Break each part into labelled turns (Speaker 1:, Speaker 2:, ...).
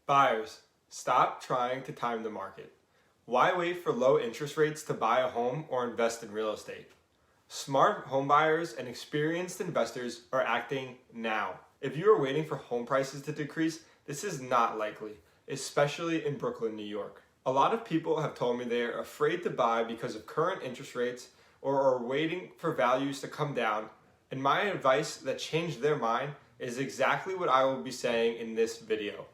Speaker 1: Buyers, stop trying to time the market. Why wait for low interest rates to buy a home or invest in real estate? Smart home buyers and experienced investors are acting now. If you are waiting for home prices to decrease, this is not likely, especially in Brooklyn, New York. A lot of people have told me they are afraid to buy because of current interest rates or are waiting for values to come down, and my advice that changed their mind is exactly what I will be saying in this video.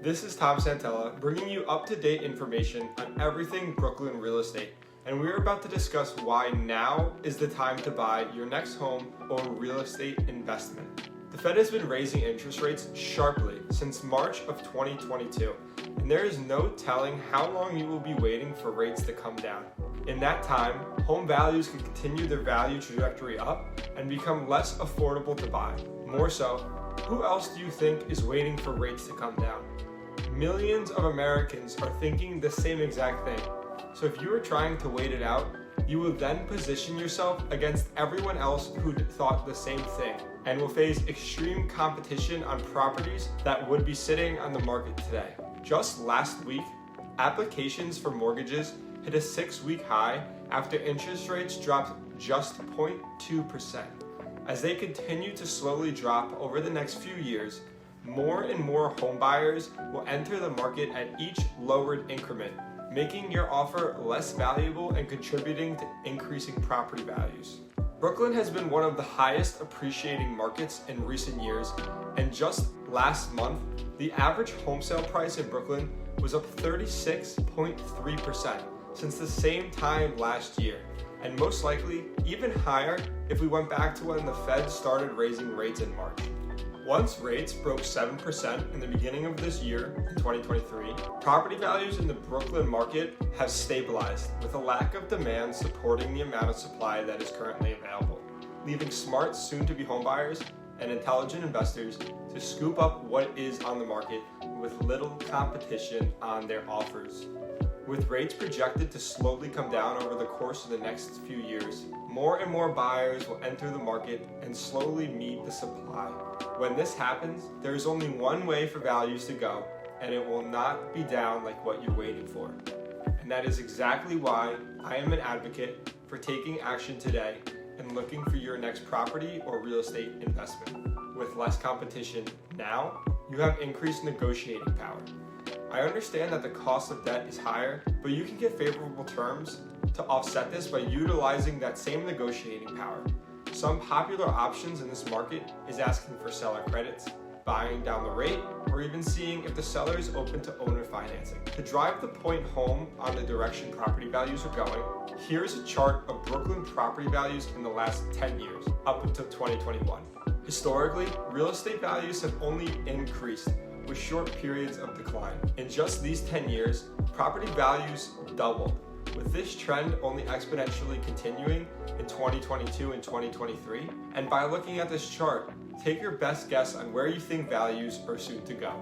Speaker 1: This is Tom Santella, bringing you up-to-date information on everything Brooklyn real estate, and we're about to discuss why now is the time to buy your next home or real estate investment. The Fed has been raising interest rates sharply since March of 2022, and there is no telling how long you will be waiting for rates to come down. In that time, home values can continue their value trajectory up and become less affordable to buy. More so, who else do you think is waiting for rates to come down? Millions of Americans are thinking the same exact thing. So if you are trying to wait it out, you will then position yourself against everyone else who thought the same thing and will face extreme competition on properties that would be sitting on the market today. Just last week, applications for mortgages hit a 6-week high after interest rates dropped just 0.2%. As they continue to slowly drop over the next few years, more and more home buyers will enter the market at each lowered increment, making your offer less valuable and contributing to increasing property values. Brooklyn has been one of the highest appreciating markets in recent years, and just last month, the average home sale price in Brooklyn was up 36.3% since the same time last year, and most likely even higher if we went back to when the Fed started raising rates in March. Once rates broke 7% in the beginning of this year, in 2023, property values in the Brooklyn market have stabilized, with a lack of demand supporting the amount of supply that is currently available, leaving smart soon-to-be homebuyers and intelligent investors to scoop up what is on the market with little competition on their offers. With rates projected to slowly come down over the course of the next few years, more and more buyers will enter the market and slowly meet the supply. When this happens, there is only one way for values to go, and it will not be down like what you're waiting for. And that is exactly why I am an advocate for taking action today and looking for your next property or real estate investment. With less competition now, you have increased negotiating power. I understand that the cost of debt is higher, but you can get favorable terms to offset this by utilizing that same negotiating power. Some popular options in this market is asking for seller credits, buying down the rate, or even seeing if the seller is open to owner financing. To drive the point home on the direction property values are going, here's a chart of Brooklyn property values in the last 10 years, up until 2021. Historically, real estate values have only increased, with short periods of decline. In just these 10 years, property values doubled, with this trend only exponentially continuing in 2022 and 2023. And by looking at this chart, take your best guess on where you think values are soon to go.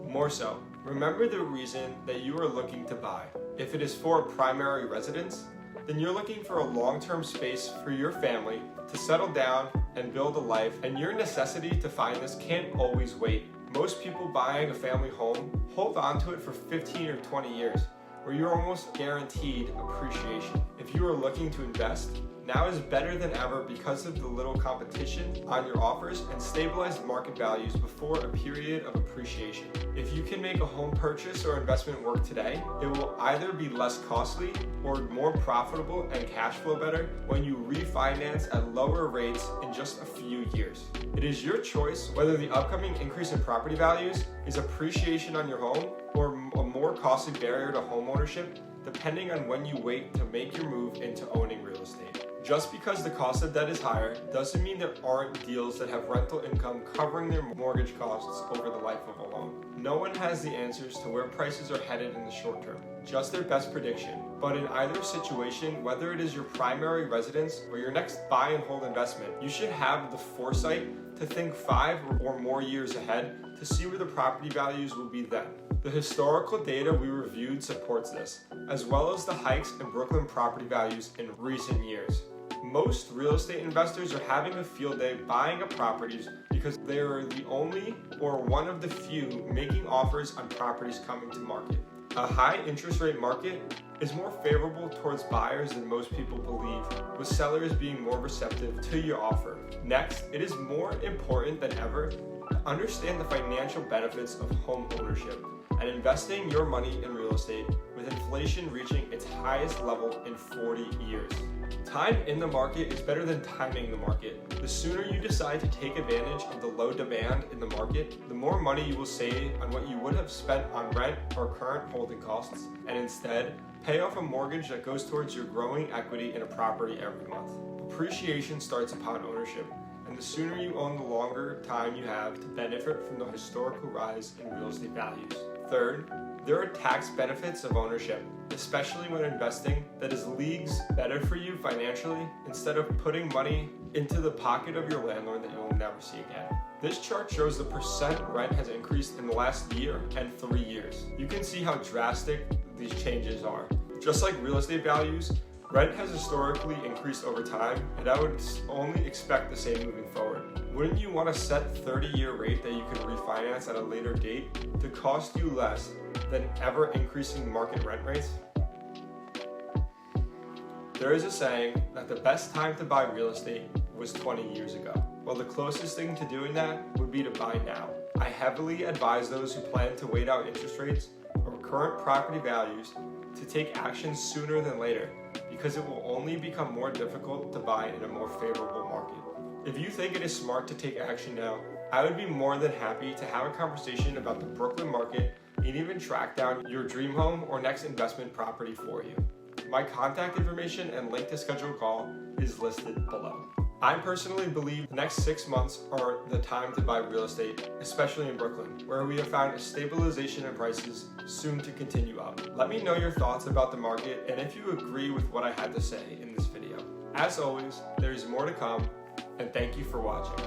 Speaker 1: More so, remember the reason that you are looking to buy. If it is for a primary residence, then you're looking for a long-term space for your family to settle down and build a life, and your necessity to find this can't always wait. Most people buying a family home hold on to it for 15 or 20 years, where you're almost guaranteed appreciation. If you are looking to invest, now is better than ever because of the little competition on your offers and stabilized market values before a period of appreciation. If you can make a home purchase or investment work today, it will either be less costly or more profitable and cash flow better when you refinance at lower rates in just a few years. It is your choice whether the upcoming increase in property values is appreciation on your home or a more costly barrier to homeownership, depending on when you wait to make your move into owning real estate. Just because the cost of debt is higher doesn't mean there aren't deals that have rental income covering their mortgage costs over the life of a loan. No one has the answers to where prices are headed in the short term, just their best prediction. But in either situation, whether it is your primary residence or your next buy and hold investment, you should have the foresight to think 5 or more years ahead to see where the property values will be then. The historical data we reviewed supports this, as well as the hikes in Brooklyn property values in recent years. Most real estate investors are having a field day buying up properties because they are the only or one of the few making offers on properties coming to market. A high interest rate market is more favorable towards buyers than most people believe, with sellers being more receptive to your offer. Next, it is more important than ever to understand the financial benefits of home ownership and investing your money in real estate, with inflation reaching its highest level in 40 years. Time in the market is better than timing the market. The sooner you decide to take advantage of the low demand in the market, the more money you will save on what you would have spent on rent or current holding costs, and instead pay off a mortgage that goes towards your growing equity in a property every month. Appreciation starts upon ownership, and the sooner you own, the longer time you have to benefit from the historical rise in real estate values. Third, there are tax benefits of ownership, especially when investing, that is leagues better for you financially instead of putting money into the pocket of your landlord that you will never see again. This chart shows the percent rent has increased in the last year and 3 years. You can see how drastic these changes are. Just like real estate values, rent has historically increased over time, and I would only expect the same moving forward. Wouldn't you want to set 30-year rate that you can refinance at a later date to cost you less than ever increasing market rent rates? There is a saying that the best time to buy real estate was 20 years ago. Well, the closest thing to doing that would be to buy now. I heavily advise those who plan to wait out interest rates or current property values to take action sooner than later, because it will only become more difficult to buy in a more favorable market. If you think it is smart to take action now, I would be more than happy to have a conversation about the Brooklyn market and even track down your dream home or next investment property for you. My contact information and link to schedule a call is listed below. I personally believe the next 6 months are the time to buy real estate, especially in Brooklyn, where we have found a stabilization in prices soon to continue up. Let me know your thoughts about the market and if you agree with what I had to say in this video. As always, there is more to come, and thank you for watching.